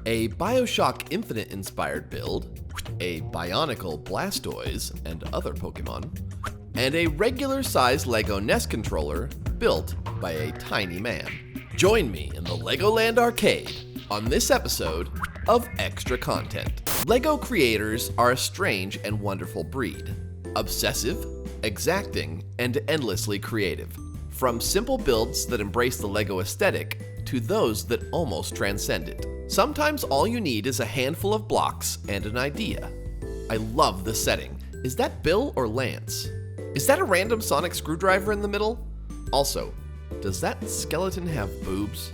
a Bioshock Infinite-inspired build, a Bionicle Blastoise and other Pokemon, and a regular-sized LEGO NES controller built by a tiny man. Join me in the Legoland Arcade on this episode of Extra Content. LEGO creators are a strange and wonderful breed. Obsessive, exacting, and endlessly creative. From simple builds that embrace the LEGO aesthetic to those that almost transcend it. Sometimes all you need is a handful of blocks and an idea. I love the setting. Is that Bill or Lance? Is that a random sonic screwdriver in the middle? Also, does that skeleton have boobs?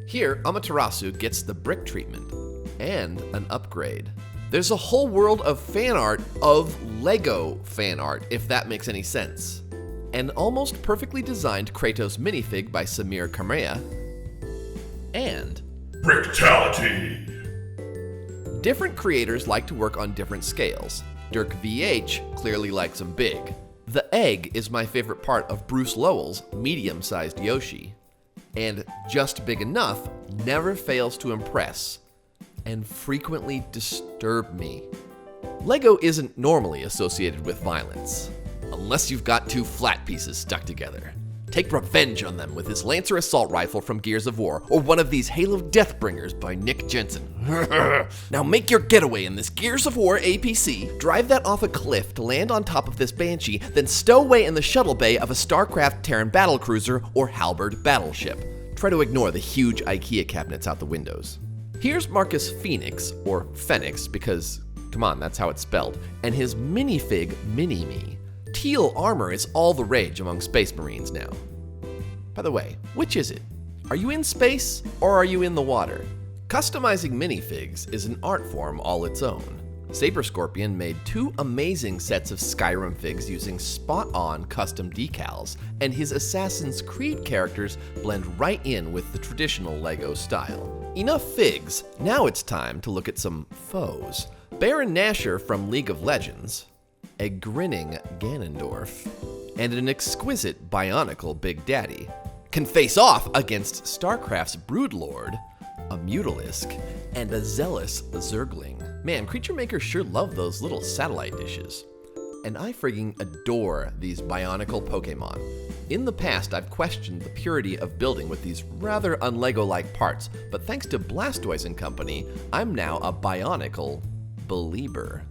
Here, Ameterasu gets the brick treatment and an upgrade. There's a whole world of fan art of LEGO fan art, if that makes any sense. An almost perfectly designed Kratos minifig by Samir Kamrea, and Bricktality! Different creators like to work on different scales. Dirk VH clearly likes them big. The egg is my favorite part of Bruce Lowell's medium-sized Yoshi. And just big enough never fails to impress and frequently disturb me. LEGO isn't normally associated with violence, unless you've got two flat pieces stuck together. Take revenge on them with his Lancer assault rifle from Gears of War, or one of these Halo Deathbringers by Nick Jensen. Now make your getaway in this Gears of War APC, drive that off a cliff to land on top of this Banshee, then stow away in the shuttle bay of a Starcraft Terran battlecruiser or Halberd battleship. Try to ignore the huge IKEA cabinets out the windows. Here's Marcus Phoenix, or Phoenix, because, come on, that's how it's spelled, and his minifig Mini-Me. Teal armor is all the rage among space marines now. By the way, which is it? Are you in space or are you in the water? Customizing minifigs is an art form all its own. Saber-Scorpion made two amazing sets of Skyrim figs using spot-on custom decals, and his Assassin's Creed characters blend right in with the traditional LEGO style. Enough figs, now it's time to look at some foes. Baron Nashor from League of Legends, a grinning Ganondorf, and an exquisite Bionicle Big Daddy can face off against StarCraft's Broodlord, a Mutalisk, and a zealous Zergling. Man, Creature Makers sure love those little satellite dishes. And I frigging adore these Bionicle Pokemon. In the past, I've questioned the purity of building with these rather un-LEGO-like parts, but thanks to Blastoise and company, I'm now a Bionicle believer.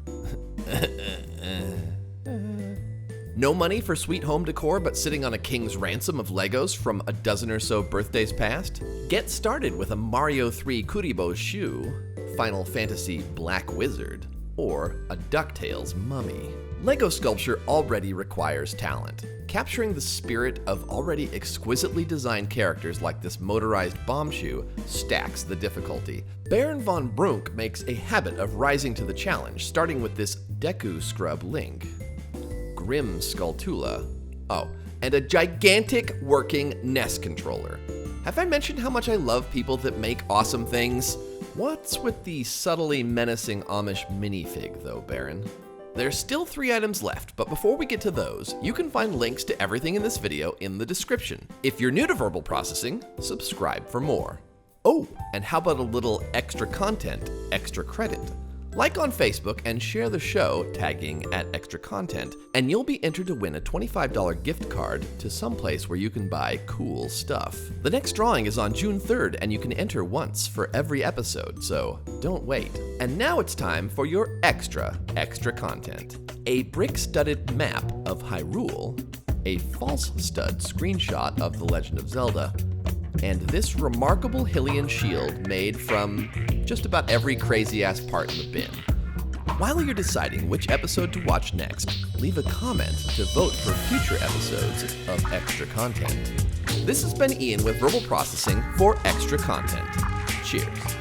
No money for sweet home decor but sitting on a king's ransom of Legos from a dozen or so birthdays past? Get started with a Mario 3 Kuribo shoe, Final Fantasy Black Wizard, or a Ducktales mummy. LEGO sculpture already requires talent. Capturing the spirit of already exquisitely designed characters like this motorized bomb shoe stacks the difficulty. Baron von Brunk makes a habit of rising to the challenge, starting with this Deku Scrub Link, Grim Skulltula, and a gigantic working NES controller. Have I mentioned how much I love people that make awesome things? What's with the subtly menacing Amish minifig though, Baron? There's still 3 items left, but before we get to those, you can find links to everything in this video in the description. If you're new to verbal processing, subscribe for more. Oh, and how about a little extra content, extra credit? Like on Facebook and share the show, tagging at Extra Content, and you'll be entered to win a $25 gift card to someplace where you can buy cool stuff. The next drawing is on June 3rd, and you can enter once for every episode, so don't wait. And now it's time for your extra content. A brick-studded map of Hyrule, a false stud screenshot of The Legend of Zelda, and this remarkable Hylian shield made from just about every crazy-ass part in the bin. While you're deciding which episode to watch next, leave a comment to vote for future episodes of Extra Content. This has been Ian with Verbal Processing for Extra Content. Cheers.